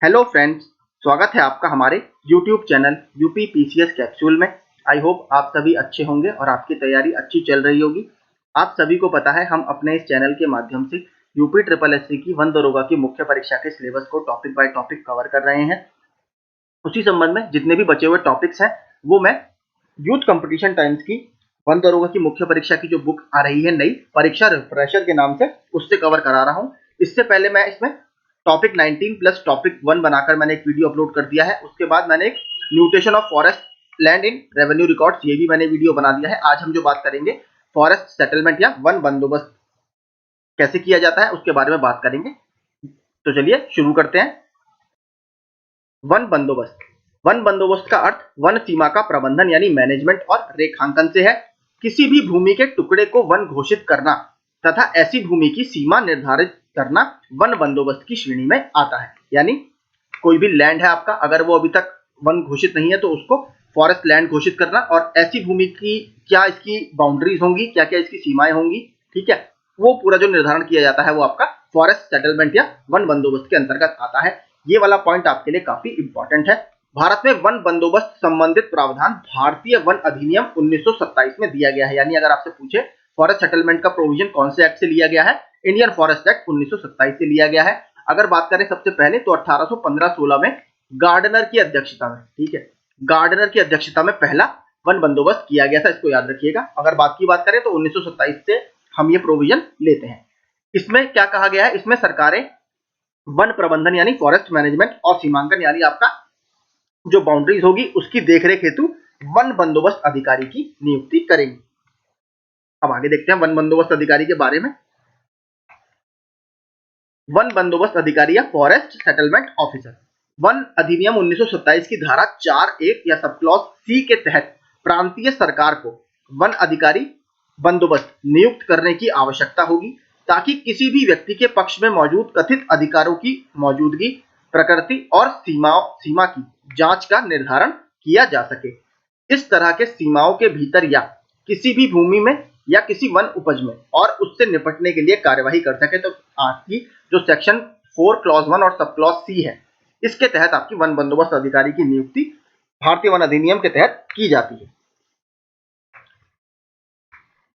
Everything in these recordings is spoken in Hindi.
हेलो फ्रेंड्स, स्वागत है आपका हमारे YouTube channel UP PCS capsule में। आई होप आप सभी अच्छे होंगे और आपकी तैयारी अच्छी चल रही होगी। आप सभी को पता है हम अपने इस चैनल के माध्यम से यूपी ट्रिपल एससी की वन दरोगा की मुख्य परीक्षा के सिलेबस को टॉपिक बाय टॉपिक कवर कर रहे हैं। उसी संबंध में जितने भी बचे हुए टॉपिक्स हैं वो मैं यूथ कंपटीशन टाइम्स की वन दरोगा की मुख्य परीक्षा की जो बुक आ रही है नई परीक्षा रिफ्रेशर के नाम से उससे कवर करा रहा हूँ। इससे पहले मैं इसमें टॉपिक 19 प्लस टॉपिक 1 बनाकर मैंने एक वीडियो अपलोड कर दिया है। उसके बाद मैंने एक mutation of forest land in revenue records ये भी मैंने वीडियो बना दिया है। आज हम जो बात करेंगे फॉरेस्ट सेटलमेंट या वन बंदोबस्त कैसे किया जाता है उसके बारे में बात करेंगे। तो चलिए शुरू करते हैं। वन बंदोबस्त। वन बंदोबस्त का अर्थ वन सीमा का प्रबंधन यानी मैनेजमेंट और रेखांकन से है। किसी भी भूमि के टुकड़े को वन घोषित करना तथा ऐसी भूमि की सीमा निर्धारित करना वन बंदोबस्त की श्रेणी में आता है। यानी कोई भी लैंड है आपका, अगर वो अभी तक वन घोषित नहीं है तो उसको फॉरेस्ट लैंड घोषित करना, और ऐसी भूमि की क्या इसकी बाउंड्रीज होंगी, क्या क्या इसकी सीमाएं होंगी, ठीक है, वो पूरा जो निर्धारण किया जाता है वो आपका फॉरेस्ट सेटलमेंट या वन बंदोबस्त के अंतर्गत आता है। ये वाला पॉइंट आपके लिए काफी इंपॉर्टेंट है। भारत में वन बंदोबस्त संबंधित प्रावधान भारतीय वन अधिनियम 1927 में दिया गया है। यानी अगर आपसे पूछे फॉरेस्ट सेटलमेंट का प्रोविजन कौन से एक्ट से लिया गया है, इंडियन फॉरेस्ट एक्ट 1927 से लिया गया है। अगर बात करें सबसे पहले तो 1815-16 में गार्डनर की अध्यक्षता में, ठीक है, गार्डनर की अध्यक्षता में पहला वन बंदोबस्त किया गया था, इसको याद रखिएगा। अगर बात की बात करें तो 1927 से हम ये प्रोविजन लेते हैं। इसमें क्या कहा गया है, इसमें सरकारें वन प्रबंधन यानी फॉरेस्ट मैनेजमेंट और सीमांकन यानी आपका जो बाउंड्रीज होगी उसकी देखरेख हेतु वन बंदोबस्त अधिकारी की नियुक्ति करेंगी। अब आगे देखते हैं वन बंदोबस्त अधिकारी के बारे में। वन बंदोबस्त अधिकारी या फॉरेस्ट सेटलमेंट ऑफिसर। वन अधिनियम 1927 की धारा 4(1) या सब क्लॉज सी के तहत प्रांतीय सरकार को वन अधिकारी बंदोबस्त नियुक्त करने की आवश्यकता होगी ताकि किसी भी व्यक्ति के पक्ष में मौजूद कथित अधिकारों की मौजूदगी, प्रकृति और सीमा की जांच का निर्धारण किया जा सके। इस तरह के सीमाओं के भीतर या किसी भी भूमि में या किसी वन उपज में और उससे निपटने के लिए कार्यवाही कर सके। तो आपकी जो सेक्शन 4 क्लॉज 1 और सब क्लॉज सी है, इसके तहत आपकी वन बंदोबस्त अधिकारी की नियुक्ति भारतीय वन अधिनियम के तहत की जाती है।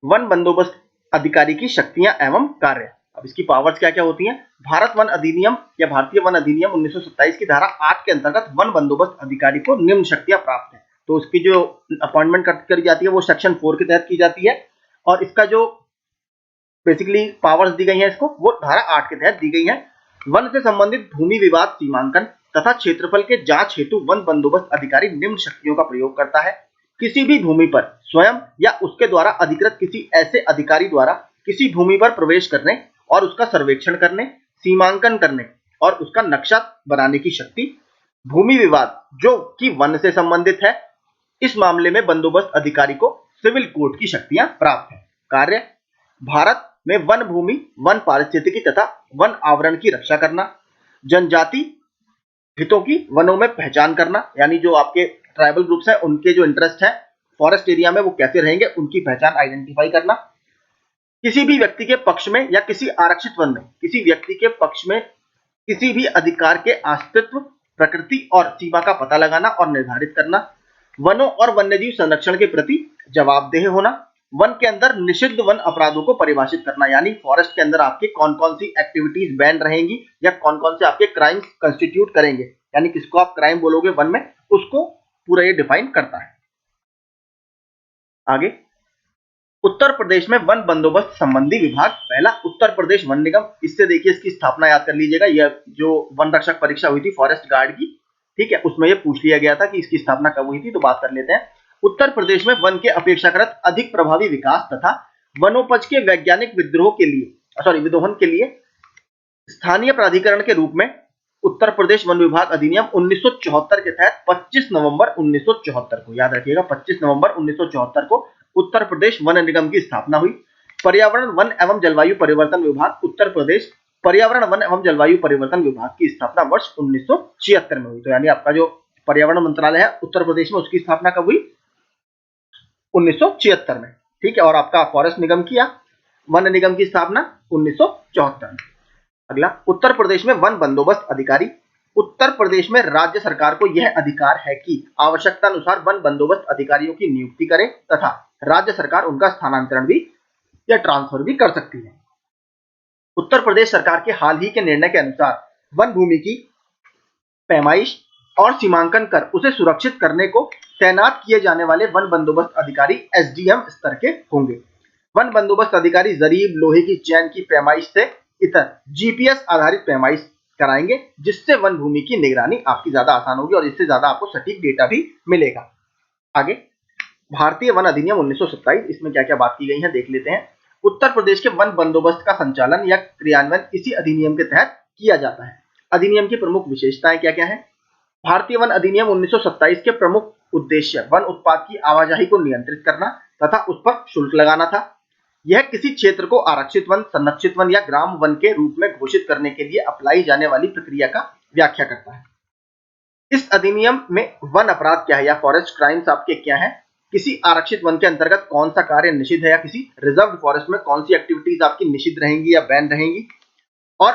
वन बंदोबस्त अधिकारी की शक्तियां एवं कार्य। अब इसकी पावर्स क्या क्या होती हैं। भारत वन अधिनियम या भारतीय वन अधिनियम 1927 की धारा 8 के अंतर्गत वन बंदोबस्त अधिकारी को निम्न शक्तियां प्राप्त है। तो उसकी जो अपॉइंटमेंट करी जाती है वो सेक्शन 4 के तहत की जाती है, और इसका जो बेसिकली पावर्स दी गई हैं इसको वो धारा 8 के तहत दी गई हैं। वन से संबंधित भूमि विवाद सीमांकन तथा क्षेत्रफल के जांच हेतु वन बंदोबस्त अधिकारी निम्न शक्तियों का प्रयोग करता है। किसी भी भूमि पर स्वयं या उसके द्वारा अधिकृत किसी ऐसे अधिकारी द्वारा किसी भूमि पर प्रवेश करने और उसका सर्वेक्षण करने, सीमांकन करने और उसका नक्शा बनाने की शक्ति। भूमि विवाद जो कि वन से संबंधित है, इस मामले में बंदोबस्त अधिकारी को सिविल कोर्ट की शक्तियां प्राप्त है। कार्य: भारत में वन भूमि, वन पारिस्थितिकी तथा वन आवरण की रक्षा करना, जनजाति हितों की वनों में पहचान करना, यानी जो आपके ट्राइबल ग्रुप्स हैं उनके जो इंटरेस्ट है फॉरेस्ट एरिया में वो कैसे रहेंगे उनकी पहचान आइडेंटिफाई करना। किसी भी व्यक्ति के पक्ष में या किसी आरक्षित वन में किसी व्यक्ति के पक्ष में किसी भी अधिकार के अस्तित्व, प्रकृति और सीमा का पता लगाना और निर्धारित करना। वनों और वन्यजीव संरक्षण के प्रति जवाबदेह होना। वन के अंदर निषिद्ध वन अपराधों को परिभाषित करना, यानी फॉरेस्ट के अंदर आपके कौन कौन सी एक्टिविटीज बैन रहेंगी या कौन कौन से आपके क्राइम्स कंस्टिट्यूट करेंगे, यानी किसको आप क्राइम बोलोगे वन में, उसको पूरा ये डिफाइन करता है। आगे उत्तर प्रदेश में वन बंदोबस्त संबंधी विभाग। पहला उत्तर प्रदेश वन निगम। इससे देखिए इसकी स्थापना याद कर लीजिएगा, यह जो वन रक्षक परीक्षा हुई थी फॉरेस्ट गार्ड की, ठीक है, उसमें यह पूछ लिया गया था कि इसकी स्थापना कब हुई थी। तो बात कर लेते हैं। उत्तर प्रदेश में वन के अपेक्षाकृत अधिक प्रभावी विकास तथा वनोपज के वैज्ञानिक विदोहन के लिए स्थानीय प्राधिकरण के रूप में उत्तर प्रदेश वन विभाग अधिनियम 1974 के तहत 25 नवंबर 1974 को, याद रखिएगा 25 नवंबर 1974 को उत्तर प्रदेश वन निगम की स्थापना हुई। पर्यावरण वन एवं जलवायु परिवर्तन विभाग उत्तर प्रदेश पर्यावरण वन एवं जलवायु परिवर्तन विभाग की स्थापना वर्ष 1976 में हुई। तो यानी आपका जो पर्यावरण मंत्रालय है उत्तर प्रदेश में उसकी स्थापना कब हुई, 1976 में, ठीक है। और आपका फॉरेस्ट निगम किया वन निगम की स्थापना 1974 में। अगला उत्तर प्रदेश में वन बंदोबस्त अधिकारी। उत्तर प्रदेश में राज्य सरकार को यह अधिकार है कि आवश्यकता अनुसार वन बंदोबस्त अधिकारियों की नियुक्ति करे तथा राज्य सरकार उनका स्थानांतरण भी या ट्रांसफर भी कर सकती है। उत्तर प्रदेश सरकार के हाल ही के निर्णय के अनुसार वन भूमि की पैमाइश और सीमांकन कर उसे सुरक्षित करने को तैनात किए जाने वाले वन बंदोबस्त अधिकारी एसडीएम स्तर के होंगे। वन बंदोबस्त अधिकारी जरीब, लोहे की चैन की पैमाइश से इतर जीपीएस आधारित पैमाइश कराएंगे, जिससे वन भूमि की निगरानी आपकी ज्यादा आसान होगी और इससे ज्यादा आपको सटीक डेटा भी मिलेगा। आगे भारतीय वन अधिनियम 1927, इसमें क्या क्या बात की गई है देख लेते हैं। उत्तर प्रदेश के वन बंदोबस्त का संचालन या क्रियान्वयन इसी अधिनियम के तहत किया जाता है। अधिनियम की प्रमुख विशेषताएं क्या क्या है? भारतीय वन अधिनियम 1927 के प्रमुख उद्देश्य वन उत्पाद की आवाजाही को नियंत्रित करना तथा उस पर शुल्क लगाना था। यह किसी क्षेत्र को आरक्षित वन, संरक्षित वन या ग्राम वन के रूप में घोषित करने के लिए अपनाई जाने वाली प्रक्रिया का व्याख्या करता है। इस अधिनियम में वन अपराध क्या है या फॉरेस्ट क्राइम्स आपके क्या है, किसी आरक्षित वन के अंतर्गत कौन सा कार्य निषिद्ध है या किसी रिजर्व्ड फॉरेस्ट में कौन सी एक्टिविटीज आपकी निषिद्ध रहेंगी या बैन रहेंगी, और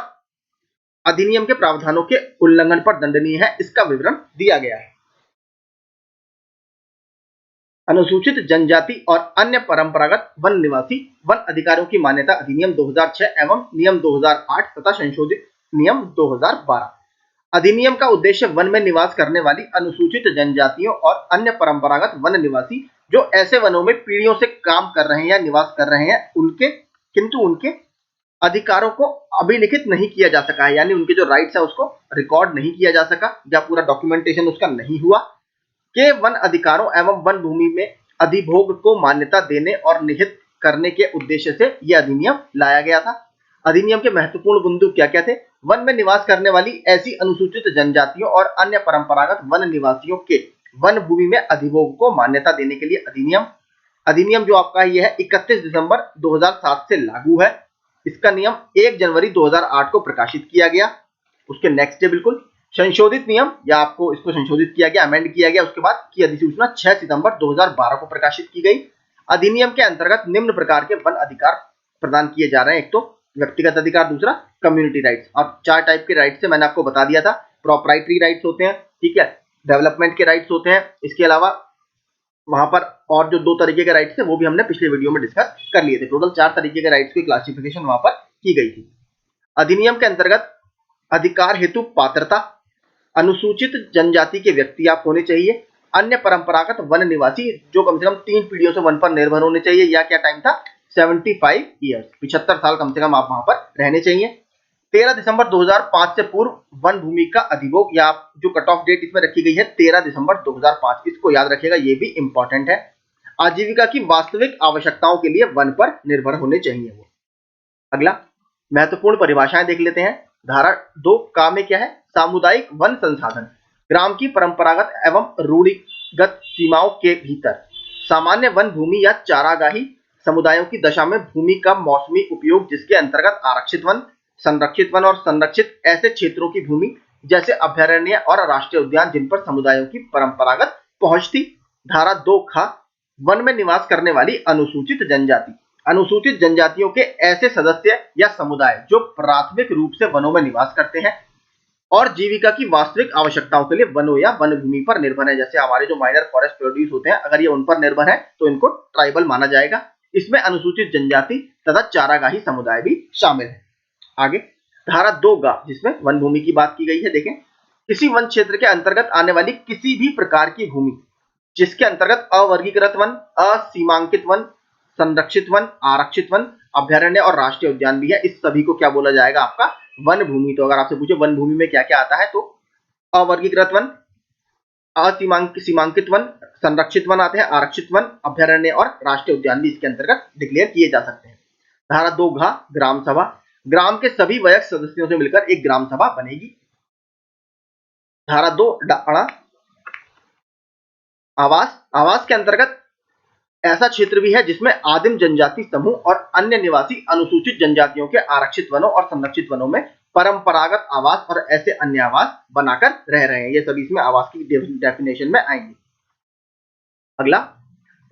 अधिनियम के प्रावधानों के उल्लंघन पर दंडनीय है, इसका विवरण दिया गया है। अनुसूचित जनजाति और अन्य परंपरागत वन निवासी वन अधिकारियों की मान्यता अधिनियम 2006 एवं नियम 2008 तथा संशोधित नियम 2012। अधिनियम का उद्देश्य वन में निवास करने वाली अनुसूचित जनजातियों और अन्य परंपरागत वन निवासी जो ऐसे वनों में पीढ़ियों से काम कर रहे हैं या निवास कर रहे हैं उनके अधिकारों को अभिलिखित नहीं किया जा सका है, यानी उनके जो राइट्स है उसको रिकॉर्ड नहीं किया जा सका या पूरा डॉक्यूमेंटेशन उसका नहीं हुआ, के वन अधिकारों एवं वन भूमि में अधिभोग को मान्यता देने और निहित करने के उद्देश्य से यह अधिनियम लाया गया था। अधिनियम के महत्वपूर्ण बिंदु क्या क्या थे? वन में निवास करने वाली ऐसी अनुसूचित जनजातियों और अन्य परंपरागत वन निवासियों के वन भूमि में अधिभोग को मान्यता देने के लिए अधिनियम जो आपका ये है 31 दिसंबर 2007 से लागू है। इसका नियम 1 जनवरी 2008 को प्रकाशित किया गया। उसके नेक्स्ट डे बिल्कुल संशोधित नियम या आपको इसको संशोधित किया गया, अमेंड किया गया, उसके बाद की अधिसूचना 6 सितंबर 2012 को प्रकाशित की गई। अधिनियम के अंतर्गत निम्न प्रकार के वन अधिकार प्रदान किए जा रहे हैं। एक तो व्यक्तिगत अधिकार, दूसरा कम्युनिटी राइट्स, और 4 टाइप के राइट्स से मैंने आपको बता दिया था। प्रॉपर्टी राइट्स होते हैं, ठीक है, डेवलपमेंट के राइट्स होते हैं, इसके अलावा वहां पर और जो 2 तरीके के राइट्स थे वो भी हमने पिछले वीडियो में डिस्कस कर लिए थे। टोटल 4 तरीके के राइट्स की क्लासिफिकेशन वहां पर की गई थी। अधिनियम के अंतर्गत अधिकार हेतु पात्रता, अनुसूचित जनजाति के व्यक्ति आप होने चाहिए, अन्य परंपरागत वन निवासी जो कम से कम 3 पीढ़ियों से वन पर निर्भर होने चाहिए, या क्या टाइम था 75 ईयर्स, 75 साल कम से कम आप वहां पर रहने चाहिए। 13 दिसंबर 2005 से पूर्व वन भूमि का अधिभोग, या जो कट ऑफ डेट इसमें रखी गई है 13 दिसंबर 2005, इसको याद रखिएगा, ये भी इंपॉर्टेंट है। आजीविका की वास्तविक आवश्यकताओं के लिए वन पर निर्भर होने चाहिए वो। अगला महत्वपूर्ण परिभाषाएं देख लेते हैं। धारा 2 का में क्या है? सामुदायिक वन संसाधन ग्राम की परंपरागत एवं रूढ़िगत सीमाओं के भीतर सामान्य वन भूमि या चारागाही समुदायों की दशा में भूमि का मौसमी उपयोग, जिसके अंतर्गत आरक्षित वन, संरक्षित वन और संरक्षित ऐसे क्षेत्रों की भूमि जैसे अभयारण्य और राष्ट्रीय उद्यान जिन पर समुदायों की परंपरागत पहुंच थी। धारा 2 खा वन में निवास करने वाली अनुसूचित जनजाति, अनुसूचित जनजातियों के ऐसे सदस्य या समुदाय जो प्राथमिक रूप से वनों में निवास करते हैं और जीविका की वास्तविक आवश्यकताओं के लिए वनों या वन भूमि पर निर्भर है। जैसे हमारे जो माइनर फॉरेस्ट प्रोड्यूस होते हैं, अगर ये उन पर निर्भर है तो इनको ट्राइबल माना जाएगा। इसमें अनुसूचित जनजाति तथा चारागाही समुदाय भी शामिल है। आगे धारा 2 गा जिसमें वन भूमि की बात की गई है। देखें, किसी वन क्षेत्र के अंतर्गत आने वाली किसी भी प्रकार की भूमि जिसके अंतर्गत अवर्गीकृत वन, असीमांकित वन, संरक्षित वन, आरक्षित वन, अभयारण्य और राष्ट्रीय उद्यान भी है, इस सभी को क्या बोला जाएगा? आपका वन भूमि। तो अगर आपसे पूछे वन भूमि में क्या क्या आता है, तो अवर्गीकृत वन, सीमांकित वन, संरक्षित वन आते हैं, आरक्षित वन, अभयारण्य और राष्ट्रीय उद्यान भी इसके अंतर्गत डिक्लेयर किए जा सकते हैं। धारा 2 घ ग्राम सभा, ग्राम के सभी वयस्क सदस्यों से मिलकर एक ग्राम सभा बनेगी। धारा 2 ड आवास, आवास के अंतर्गत ऐसा क्षेत्र भी है जिसमें आदिम जनजाति समूह और अन्य निवासी अनुसूचित जनजातियों के आरक्षित वनों और संरक्षित वनों में परंपरागत आवास और ऐसे अन्य आवास बनाकर रह रहे हैं। ये सभी इसमें आवास की डेफिनेशन में आएंगे। अगला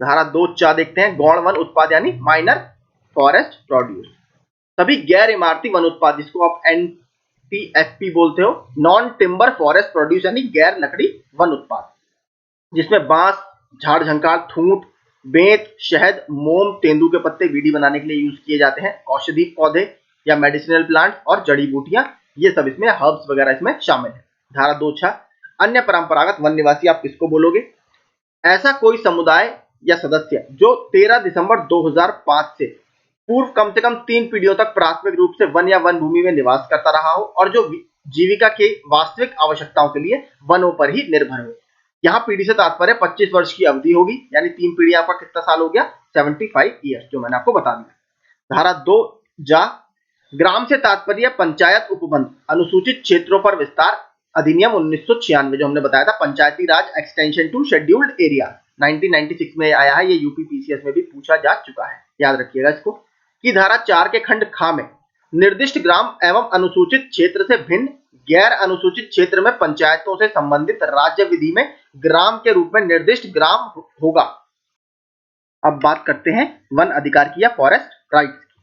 धारा 2 देखते हैं। गौण वन उत्पाद यानी माइनर फॉरेस्ट प्रोड्यूस, सभी गैर इमारती वन उत्पाद जिसको आप NTSP बोलते हो, नॉन टिम्बर फॉरेस्ट प्रोड्यूस, यानी गैर लकड़ी वन उत्पाद, जिसमें बांस, झाड़ झंकार, थूट, बेंत, शहद, मोम, तेंदू के पत्ते बीड़ी बनाने के लिए यूज किए जाते हैं, औषधि पौधे या मेडिसिनल प्लांट और जड़ी बूटियां, ये सब इसमें हर्ब्स वगैरह इसमें शामिल है। धारा 2(6) अन्य परंपरागत वन निवासी, आप किसको बोलोगे? ऐसा कोई समुदाय या सदस्य जो 13 दिसंबर 2005 से पूर्व कम से कम 3 पीढ़ियों तक प्राथमिक रूप से वन या वन भूमि में निवास करता रहा हो और जो जीविका के वास्तविक आवश्यकताओं के लिए वनों पर ही निर्भर हो। यहाँ पीढ़ी से तात्पर्य 25 वर्ष की अवधि होगी, यानी 3 पीढ़ी आपका कितना साल हो गया? 75 ईयर्स, जो मैंने आपको बता दिया। धारा 2(जा) ग्राम से तात्पर्य पंचायत उपबंध, अनुसूचित क्षेत्रों पर विस्तार अधिनियम 1996, जो हमने बताया था, पंचायती राज एक्सटेंशन टू शेड्यूल्ड एरिया 1996 में आया है। ये यूपीपीसीएस में भी पूछा जा चुका है, याद रखिएगा इसको। कि धारा 4 के खंड ख में निर्दिष्ट ग्राम एवं अनुसूचित क्षेत्र से भिन्न गैर अनुसूचित क्षेत्र में पंचायतों से संबंधित राज्य विधि में ग्राम के रूप में निर्दिष्ट ग्राम होगा। अब बात करते हैं वन अधिकार की या फॉरेस्ट राइट्स की।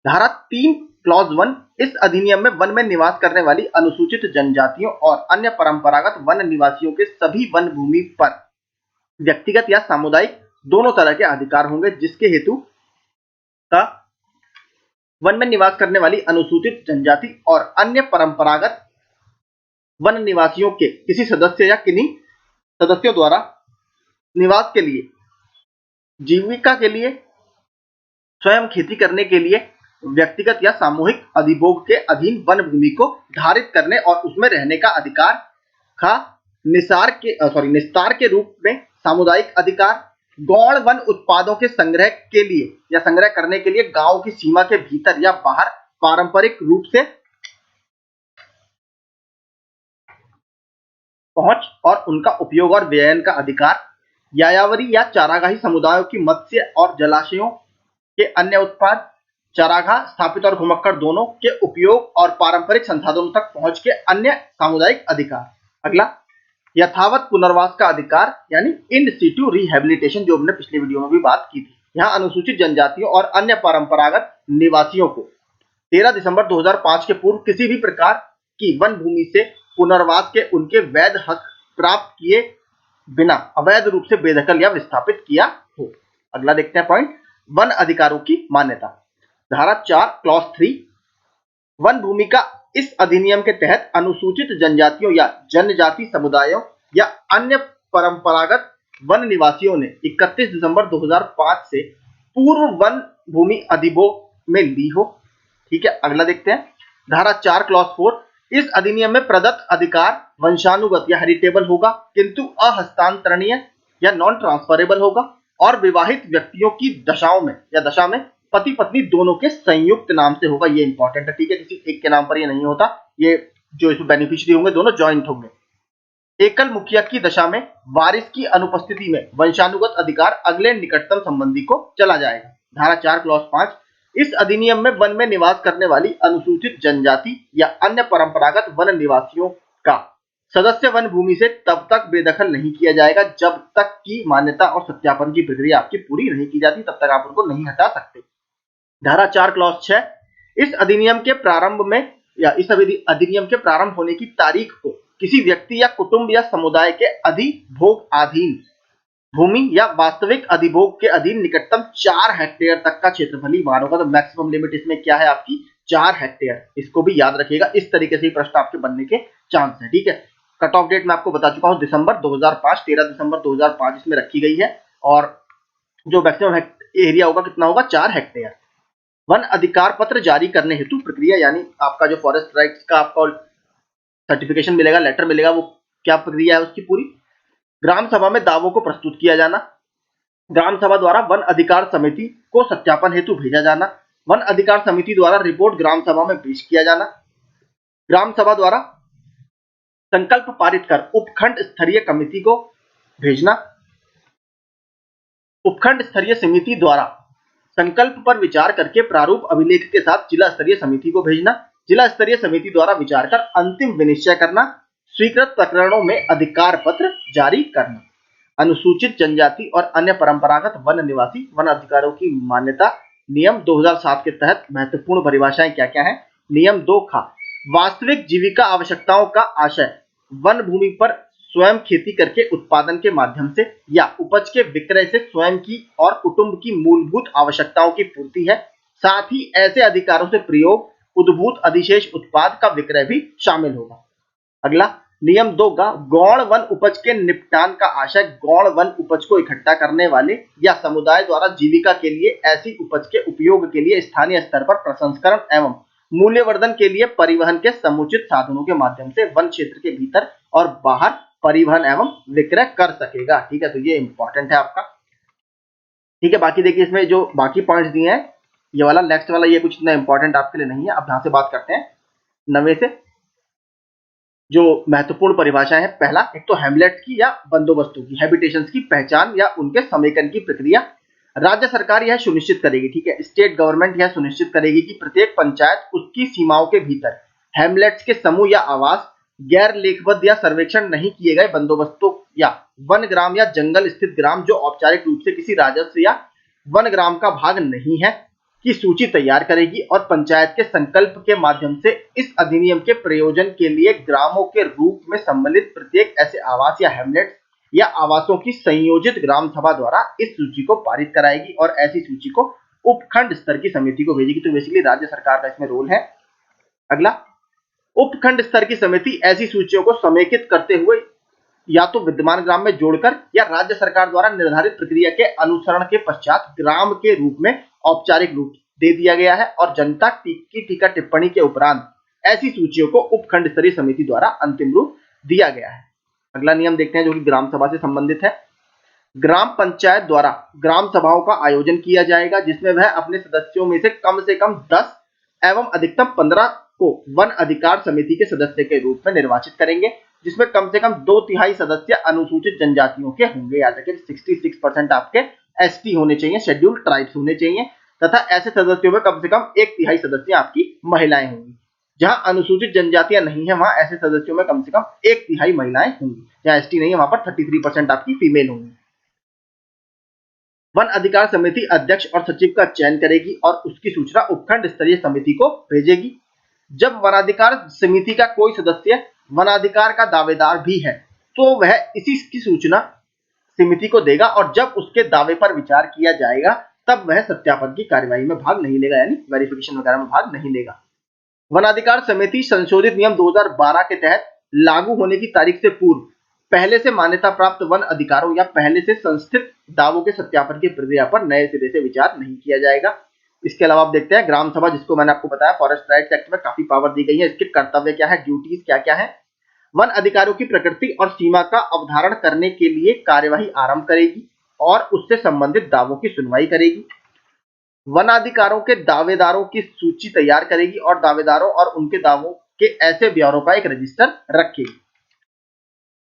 धारा 3 क्लॉज 1 इस अधिनियम में वन में निवास करने वाली अनुसूचित जनजातियों और अन्य परंपरागत वन निवासियों के सभी वन भूमि पर व्यक्तिगत या सामुदायिक दोनों तरह के अधिकार होंगे, जिसके हेतु का वन में निवास करने वाली अनुसूचित जनजाति और अन्य परंपरागत वन निवासियों के किसी सदस्य या किन्हीं सदस्यों द्वारा निवास के लिए, जीविका के लिए, स्वयं खेती करने के लिए व्यक्तिगत या सामूहिक अधिभोग के अधीन वन भूमि को धारित करने और उसमें रहने का अधिकार का निस्तार के रूप में सामुदायिक अधिकार, गौण वन उत्पादों के संग्रह के लिए या संग्रह करने के लिए गांव की सीमा के भीतर या बाहर पारंपरिक रूप से पहुंच और उनका उपयोग और व्ययन का अधिकार, यायावरी या चारागाही समुदायों की मत्स्य और जलाशयों के अन्य उत्पाद, चारागाह स्थापित और घुमक्कड़ दोनों के उपयोग और पारंपरिक संसाधनों तक पहुंच के अन्य सामुदायिक अधिकार। अगला, यथावत पुनर्वास का अधिकार, यानी इन सिटू रिहेबिलिटेशन, जो हमने पिछले वीडियो में भी बात की थी। यहाँ अनुसूचित जनजातियों और अन्य परंपरागत निवासियों को 13 दिसंबर 2005 के पूर्व किसी भी प्रकार की वन भूमि से पुनर्वास के उनके वैध हक प्राप्त किए बिना अवैध रूप से बेदखल या विस्थापित किया हो। अगला देखते हैं पॉइंट, वन अधिकारों की मान्यता। धारा 4 क्लॉज 3 वन भूमि का इस अधिनियम के तहत अनुसूचित जनजातियों या जनजाति समुदायों या अन्य परंपरागत वन निवासियों ने 31 दिसंबर 2005 से पूर्व वन भूमि अधिभोग में ली हो। ठीक है, अगला देखते हैं धारा 4 क्लॉज 4 इस अधिनियम में प्रदत्त अधिकार वंशानुगत या हेरिटेबल होगा, किंतु अहस्तांतरणीय या नॉन ट्रांसफरेबल होगा और विवाहित व्यक्तियों की दशा में पति पत्नी दोनों के संयुक्त नाम से होगा। ये इंपॉर्टेंट है, ठीक है, किसी एक के नाम पर ये नहीं होता, ये जो इसमें बेनिफिशियरी होंगे दोनों जॉइंट होंगे। एकल मुखिया की दशा में वारिस की अनुपस्थिति में वंशानुगत अधिकार अगले निकटतम संबंधी को चला जाएगा। धारा 4 क्लॉज 5 इस अधिनियम में वन में निवास करने वाली अनुसूचित जनजाति या अन्य परंपरागत वन निवासियों का सदस्य वन भूमि से तब तक बेदखल नहीं किया जाएगा जब तक की मान्यता और सत्यापन की प्रक्रिया आपकी पूरी नहीं की जाती, तब तक आप उनको नहीं हटा सकते। धारा 4 क्लॉज 6 इस अधिनियम के प्रारंभ में या इस अधिनियम के प्रारंभ होने की तारीख को किसी व्यक्ति या कुटुंब या समुदाय के अधिभोगाधीन भूमि या वास्तविक अधिभोग के अधीन निकटतम 4 हेक्टेयर तक का क्षेत्रफल ही मान होगा। तो मैक्सिमम लिमिट इसमें क्या है आपकी? 4 हेक्टेयर। इसको भी याद रखिएगा, इस तरीके से प्रश्न आपके बनने के चांस है। ठीक है, कट ऑफ डेट मैं आपको बता चुका हूं, दिसंबर 2005, 13 दिसंबर 2005 इसमें रखी गई है और जो मैक्सिमम एरिया होगा कितना होगा? 4 हेक्टेयर। वन अधिकार पत्र जारी करने हेतु प्रक्रिया, यानी आपका जो फॉरेस्ट राइट्स का आपका सर्टिफिकेशन मिलेगा, लेटर मिलेगा, वो क्या प्रक्रिया है उसकी पूरी? ग्राम सभा में दावों को प्रस्तुत किया जाना, ग्राम सभा द्वारा वन अधिकार समिति को सत्यापन हेतु भेजा जाना, वन अधिकार समिति द्वारा रिपोर्ट ग्राम सभा में पेश किया जाना, ग्राम सभा द्वारा संकल्प पारित कर उपखंड स्तरीय कमेटी को भेजना, उपखंड स्तरीय समिति द्वारा संकल्प पर विचार करके प्रारूप अभिलेख के साथ जिला स्तरीय समिति को भेजना, जिला स्तरीय समिति द्वारा विचार कर अंतिम विनिश्चय करना, स्वीकृत प्रकरणों में अधिकार पत्र जारी करना। अनुसूचित जनजाति और अन्य परंपरागत वन निवासी वन अधिकारों की मान्यता। नियम 2007 के तहत महत्वपूर्ण परिभाषाएं क्या क्या है? नियम 2 खा वास्तविक जीविका आवश्यकताओं का आशय वन भूमि पर स्वयं खेती करके उत्पादन के माध्यम से या उपज के विक्रय से स्वयं की और कुटुंब की मूलभूत आवश्यकताओं की पूर्ति है। साथ ही ऐसे अधिकारों से प्रयोग उद्भूत अधिशेष उत्पाद का विक्रय भी शामिल होगा। अगला नियम 2 का गौण वन उपज के निपटान का आशय गौण वन उपज को इकट्ठा करने वाले या समुदाय द्वारा जीविका के लिए ऐसी उपज के उपयोग के लिए स्थानीय स्तर पर प्रसंस्करण एवं मूल्यवर्धन के लिए परिवहन के समुचित साधनों के माध्यम से वन क्षेत्र के भीतर और बाहर परिवहन एवं विक्रय कर सकेगा। ठीक है, तो ये इंपॉर्टेंट है आपका। ठीक है, बाकी देखिए इसमें जो बाकी पॉइंट्स दिए हैं, ये वाला नेक्स्ट वाला ये कुछ इतना इंपॉर्टेंट आपके लिए नहीं है। अब यहां से बात करते हैं 9वें से जो महत्वपूर्ण परिभाषाएं हैं। पहला, एक तो हैमलेट्स की या बंदोबस्तों की, हैबिटेशंस की पहचान या उनके समेकन की प्रक्रिया। राज्य सरकार यह सुनिश्चित करेगी, ठीक है, स्टेट गवर्नमेंट यह सुनिश्चित करेगी कि प्रत्येक पंचायत उसकी सीमाओं के भीतर हैमलेट्स के समूह या आवास, गैर लेखबद्ध या सर्वेक्षण नहीं किए गए बंदोबस्तों या वन ग्राम या जंगल स्थित ग्राम जो औपचारिक रूप से किसी राजस्व या वन ग्राम का भाग नहीं है की सूची तैयार करेगी और पंचायत के संकल्प के माध्यम से इस अधिनियम के प्रयोजन के लिए ग्रामों के रूप में सम्मिलित प्रत्येक ऐसे आवास या हैमलेट्स या आवासों की संयोजित ग्राम सभा द्वारा इस सूची को पारित कराएगी और ऐसी सूची को उपखंड स्तर की समिति को भेजेगी। तो बेसिकली राज्य सरकार का इसमें रोल है। अगला, उपखंड स्तर की समिति ऐसी सूचियों को समेकित करते हुए या तो विद्यमान ग्राम में जोड़कर या राज्य सरकार द्वारा निर्धारित प्रक्रिया के अनुसरण के पश्चात ग्राम के रूप में औपचारिक रूप दे दिया गया है और जनता की टीका टिप्पणी के उपरांत ऐसी सूचियों को उपखंड स्तरीय समिति द्वारा अंतिम रूप दिया गया है। अगला नियम देखते हैं जो कि ग्राम सभा से संबंधित है। ग्राम पंचायत द्वारा ग्राम सभाओं का आयोजन किया जाएगा जिसमें वह अपने सदस्यों में से कम 10 एवं अधिकतम 15 को वन अधिकार समिति के सदस्य के रूप में निर्वाचित करेंगे, जिसमें कम से कम 2/3 सदस्य अनुसूचित जनजातियों के होंगे। याद रखें 66% आपके एसटी होने चाहिए, शेड्यूल्ड ट्राइब्स होने चाहिए, तथा ऐसे सदस्यों में कम से कम 1/3 सदस्य आपकी महिलाएं होंगी। जहां अनुसूचित जनजातियां नहीं है वहां ऐसे सदस्यों में कम से कम 1/3 महिलाएं होंगी। जहां एसटी नहीं है वहां पर 33% आपकी फीमेल होंगी। वन अधिकार समिति अध्यक्ष और सचिव का चयन करेगी और उसकी सूचना उपखंड स्तरीय समिति को भेजेगी। जब वनाधिकार समिति का कोई सदस्य वनाधिकार का दावेदार भी है तो वह इसी की सूचना समिति को देगा और जब उसके दावे पर विचार किया जाएगा तब वह सत्यापन की कार्यवाही में भाग नहीं लेगा, यानी वेरिफिकेशन वगैरह में भाग नहीं लेगा। वनाधिकार समिति संशोधित नियम 2012 के तहत लागू होने की तारीख से पूर्व पहले से मान्यता प्राप्त वन अधिकारों या पहले से संस्थित दावों के सत्यापन की प्रक्रिया पर नए सिरे से विचार नहीं किया जाएगा। इसके अलावा आप देखते हैं ग्राम सभा, जिसको मैंने आपको बताया फॉरेस्ट राइट्स एक्ट में काफी पावर दी गई है। इसके कर्तव्य क्या है, ड्यूटीज क्या क्या है। वन अधिकारों की प्रकृति और सीमा का अवधारण करने के लिए कार्यवाही आरंभ करेगी और उससे संबंधित दावों की सुनवाई करेगी। वनाधिकारों के दावेदारों की सूची तैयार करेगी और दावेदारों और उनके दावों के ऐसे ब्यौरों का एक रजिस्टर रखेगी।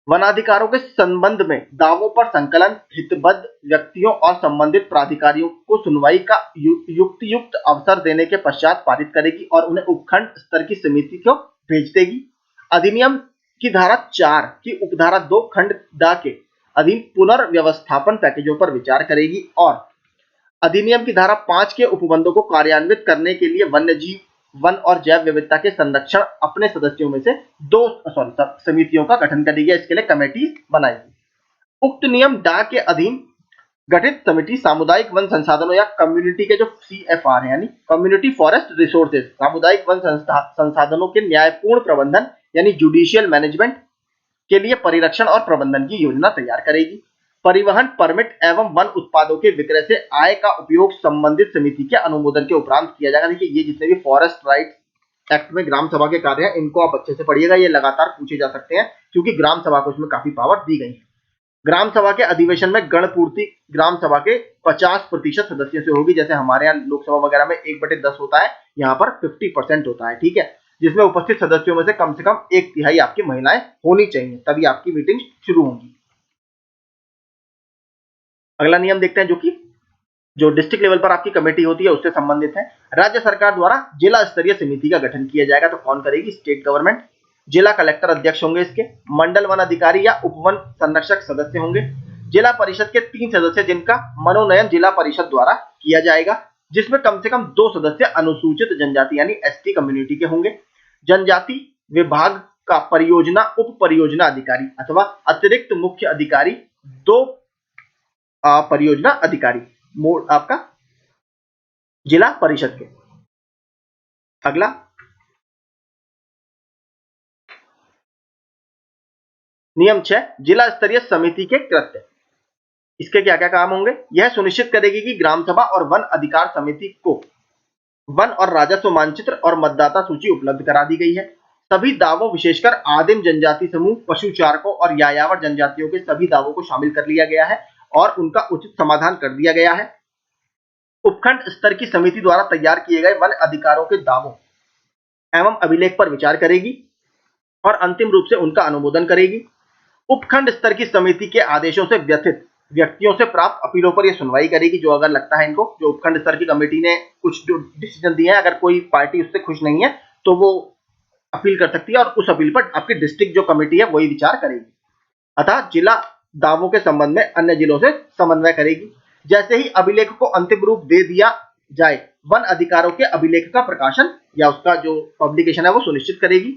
वनाधिकारों के संबंध में दावों पर संकलन हितबद्ध व्यक्तियों और संबंधित प्राधिकारियों को सुनवाई का युक्त अवसर देने के पश्चात पारित करेगी और उन्हें उपखंड स्तर की समिति को भेज देगी। अधिनियम की धारा 4 की उपधारा 2 खंड ड के अधीन पुनर्व्यवस्थापन पैकेजों पर विचार करेगी और अधिनियम की धारा 5 के उपबंधों को कार्यान्वित करने के लिए वन्यजीव, वन और जैव विविधता के संरक्षण अपने सदस्यों में से 2 समितियों का गठन करेगी। इसके लिए कमेटी बनाएगी। उक्त नियम डा के अधीन गठित समिति सामुदायिक वन संसाधनों या कम्युनिटी के जो CFR है यानी कम्युनिटी फॉरेस्ट रिसोर्सेज, सामुदायिक वन संसाधनों के न्यायपूर्ण प्रबंधन यानी जुडिशियल मैनेजमेंट के लिए परिरक्षण और प्रबंधन की योजना तैयार करेगी। परिवहन परमिट एवं वन उत्पादों के विक्रय से आय का उपयोग संबंधित समिति के अनुमोदन के उपरांत किया जाएगा। देखिए ये जितने भी फॉरेस्ट राइट्स एक्ट में ग्राम सभा के कार्य हैं इनको आप अच्छे से पढ़िएगा, ये लगातार पूछे जा सकते हैं क्योंकि ग्राम सभा को इसमें काफी पावर दी गई है। ग्राम सभा के अधिवेशन में गणपूर्ति ग्राम सभा के 50% सदस्यों से होगी। जैसे हमारे यहाँ लोकसभा वगैरह में 1/10 होता है, यहाँ पर 50% होता है, ठीक है, जिसमें उपस्थित सदस्यों में से कम 1/3 आपकी महिलाएं होनी चाहिए, तभी आपकी मीटिंग शुरू होंगी। अगला नियम देखते हैं जो डिस्ट्रिक्ट लेवल पर आपकी कमेटी होती है उससे संबंधित है। राज्य सरकार द्वारा जिला स्तरीय समिति का गठन किया जाएगा। तो कौन करेगी, स्टेट गवर्नमेंट। जिला कलेक्टर अध्यक्ष होंगे इसके, मंडल वन अधिकारी या उपवन संरक्षक सदस्य होंगे। जिला परिषद के 3 सदस्य जिनका मनोनयन जिला परिषद द्वारा किया जाएगा, जिसमें कम से कम 2 सदस्य अनुसूचित जनजाति यानी ST कम्युनिटी के होंगे। जनजाति विभाग का परियोजना उप परियोजना अधिकारी अथवा अतिरिक्त मुख्य अधिकारी, 2 परियोजना अधिकारी मोड आपका जिला परिषद के। अगला नियम 6, जिला स्तरीय समिति के कृत्य। इसके क्या क्या काम होंगे? यह सुनिश्चित करेगी कि ग्राम सभा और वन अधिकार समिति को वन और राजस्व मानचित्र और मतदाता सूची उपलब्ध करा दी गई है। सभी दावों विशेषकर आदिम जनजाति समूह, पशुचारकों और यायावर जनजातियों के सभी दावों को शामिल कर लिया गया है और उनका उचित समाधान कर दिया गया है। उपखंड स्तर की समिति द्वारा तैयार किए गए वन अधिकारों के दावों एवं अभिलेख पर विचार करेगी और अंतिम रूप से उनका अनुमोदन करेगी। उपखंड स्तर की समिति के आदेशों से व्यथित व्यक्तियों से प्राप्त अपीलों पर यह सुनवाई करेगी। जो अगर लगता है इनको, जो उपखंड स्तर की कमेटी ने कुछ डिसीजन दिए हैं, अगर कोई पार्टी उससे खुश नहीं है तो वो अपील कर सकती है और उस अपील पर आपकी डिस्ट्रिक्ट जो कमेटी है वही विचार करेगी। अतः जिला दावों के संबंध में अन्य जिलों से समन्वय करेगी। जैसे ही अभिलेख को अंतिम रूप दे दिया जाए, वन अधिकारों के अभिलेख का प्रकाशन या उसका जो पब्लिकेशन है वो सुनिश्चित करेगी।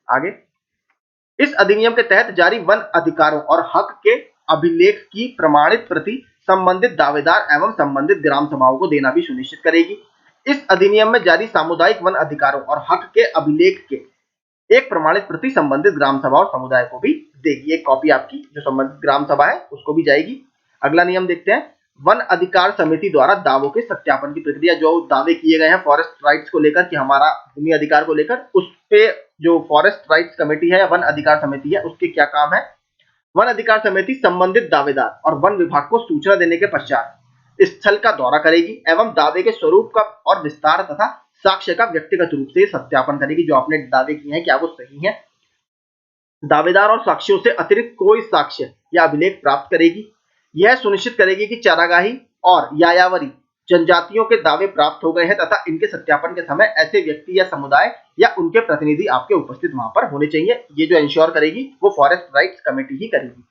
आगे, इस अधिनियम के तहत जारी वन अधिकारों और हक के अभिलेख की प्रमाणित प्रति संबंधित दावेदार एवं संबंधित ग्राम सभाओं को देना भी सुनिश्चित करेगी। इस अधिनियम में जारी सामुदायिक वन अधिकारों और हक के अभिलेख के एक प्रमाणित प्रति संबंधित ग्राम सभा और समुदाय को भी देगी। एक कॉपी आपकी जो संबंधित ग्राम सभा है उसको भी जाएगी। अगला नियम देखते हैं, वन अधिकार समिति द्वारा दावों के सत्यापन की प्रक्रिया। जो दावे किए गए हैं फॉरेस्ट राइट्स को लेकर कि हमारा भूमि अधिकार को लेकर, उस पे जो फॉरेस्ट राइट्स कमेटी है या वन अधिकार समिति है उसके क्या काम है? वन अधिकार समिति संबंधित दावेदार और वन विभाग को सूचना देने के पश्चात स्थल का दौरा करेगी एवं दावे के स्वरूप का और विस्तार तथा साक्ष्य का व्यक्तिगत रूप से सत्यापन करेगी। जो आपने दावे किए हैं क्या वो सही है? दावेदार और साक्ष्यों से अतिरिक्त कोई साक्ष्य या अभिलेख प्राप्त करेगी। यह सुनिश्चित करेगी कि चारागाही और यायावरी जनजातियों के दावे प्राप्त हो गए हैं तथा इनके सत्यापन के समय ऐसे व्यक्ति या समुदाय या उनके प्रतिनिधि आपके उपस्थित वहां पर होने चाहिए। ये जो इंश्योर करेगी वो फॉरेस्ट राइट्स कमेटी ही करेगी।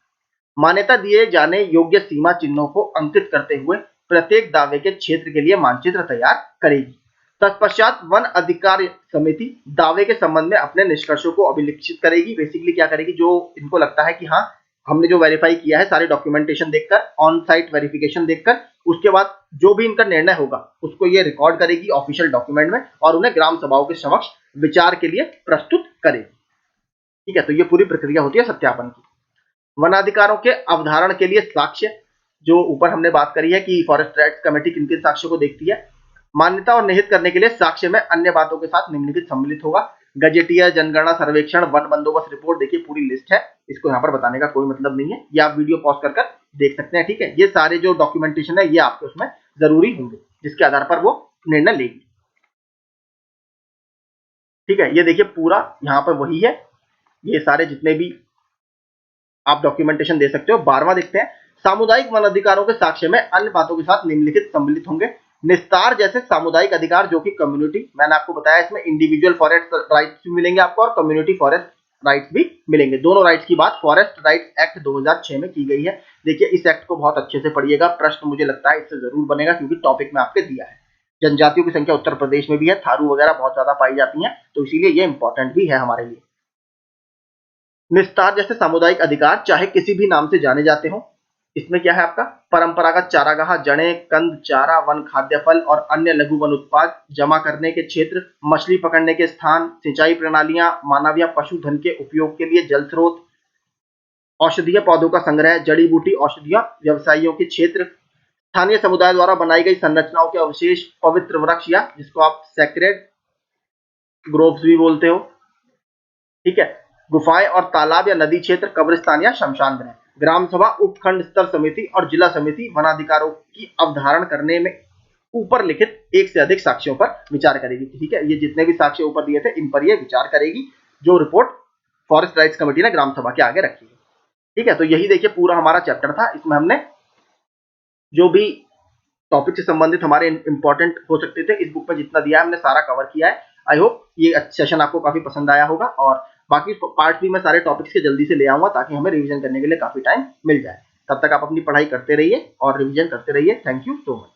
मान्यता दिए जाने योग्य सीमा चिन्हों को अंकित करते हुए प्रत्येक दावे के क्षेत्र के लिए मानचित्र तैयार करेगी। तत्पश्चात वन अधिकार समिति दावे के संबंध में अपने निष्कर्षों को अभिलिखित करेगी। बेसिकली क्या करेगी, जो इनको लगता है कि हाँ हमने जो वेरीफाई किया है सारे डॉक्यूमेंटेशन देखकर, ऑन साइट वेरिफिकेशन देखकर, उसके बाद जो भी इनका निर्णय होगा उसको ये रिकॉर्ड करेगी ऑफिशियल डॉक्यूमेंट में और उन्हें ग्राम सभाओं के समक्ष विचार के लिए प्रस्तुत करेगी। ठीक है, तो ये पूरी प्रक्रिया होती है सत्यापन की। वनाधिकारों के अवधारण के लिए साक्ष्य, जो ऊपर हमने बात करी है कि फॉरेस्ट राइट्स कमेटी किन किन साक्ष्यों को देखती है। मान्यता और निहित करने के लिए साक्ष्य में अन्य बातों के साथ निम्नलिखित सम्मिलित होगा: गजेटियर, जनगणना, सर्वेक्षण, वन बंदोबस्त रिपोर्ट। देखिए पूरी लिस्ट है, इसको यहाँ पर बताने का कोई मतलब नहीं है, ये आप वीडियो पॉज कर देख सकते हैं। ठीक है, ये सारे जो डॉक्यूमेंटेशन है ये आपके उसमें जरूरी होंगे जिसके आधार पर वो निर्णय लेगी। ठीक है, ये देखिए पूरा यहाँ पर वही है, ये सारे जितने भी आप डॉक्यूमेंटेशन दे सकते हो। 12वां देखते हैं, सामुदायिक वन अधिकारों के साक्ष्य में अन्य बातों के साथ निम्नलिखित सम्मिलित होंगे: निस्तार जैसे सामुदायिक अधिकार जो कि कम्युनिटी, मैंने आपको बताया इसमें इंडिविजुअल फॉरेस्ट राइट्स भी मिलेंगे आपको और कम्युनिटी फॉरेस्ट राइट्स भी मिलेंगे। दोनों राइट्स की बात फॉरेस्ट राइट्स एक्ट 2006 में की गई है। देखिए इस एक्ट को बहुत अच्छे से पढ़िएगा, प्रश्न मुझे लगता है इससे जरूर बनेगा क्योंकि टॉपिक में आपके दिया है। जनजातियों की संख्या उत्तर प्रदेश में भी है, थारू वगैरह बहुत ज्यादा पाई जाती है, तो इसीलिए ये इंपॉर्टेंट भी है हमारे लिए। निस्तार जैसे सामुदायिक अधिकार चाहे किसी भी नाम से जाने जाते हो। इसमें क्या है आपका, परंपरागत चारागाह, जड़ें, कंद, चारा, वन खाद्य फल और अन्य लघु वन उत्पाद जमा करने के क्षेत्र, मछली पकड़ने के स्थान, सिंचाई प्रणालियां, मानव या पशुधन के उपयोग के लिए जल स्रोत, औषधीय पौधों का संग्रह, जड़ी बूटी औषधियां व्यवसायियों के क्षेत्र, स्थानीय समुदाय द्वारा बनाई गई संरचनाओं के अवशेष, पवित्र वृक्ष या जिसको आप सेक्रेड ग्रोव्स भी बोलते हो। ठीक है, गुफाएं और तालाब या नदी क्षेत्र, कब्रिस्तान या शमशान गृह। ग्राम सभा, उपखंड स्तर समिति और जिला समिति वनाधिकारों की अवधारण करने में ऊपर लिखित एक से अधिक साक्ष्यों पर विचार करेगी। ठीक है, ये जितने भी साक्ष्य ऊपर दिए थे इन पर ये विचार करेगी, जो रिपोर्ट फॉरेस्ट राइट्स कमेटी ने ग्राम सभा के आगे रखी है। ठीक है, तो यही देखिए पूरा हमारा चैप्टर था। इसमें हमने जो भी टॉपिक से संबंधित हमारे इंपॉर्टेंट हो सकते थे इस बुक में जितना दिया है हमने सारा कवर किया है। आई होप ये सेशन आपको काफी पसंद आया होगा और बाकी पार्ट भी मैं सारे टॉपिक्स के जल्दी से ले आऊंगा ताकि हमें रिवीजन करने के लिए काफी टाइम मिल जाए। तब तक आप अपनी पढ़ाई करते रहिए और रिवीजन करते रहिए। Thank you so much.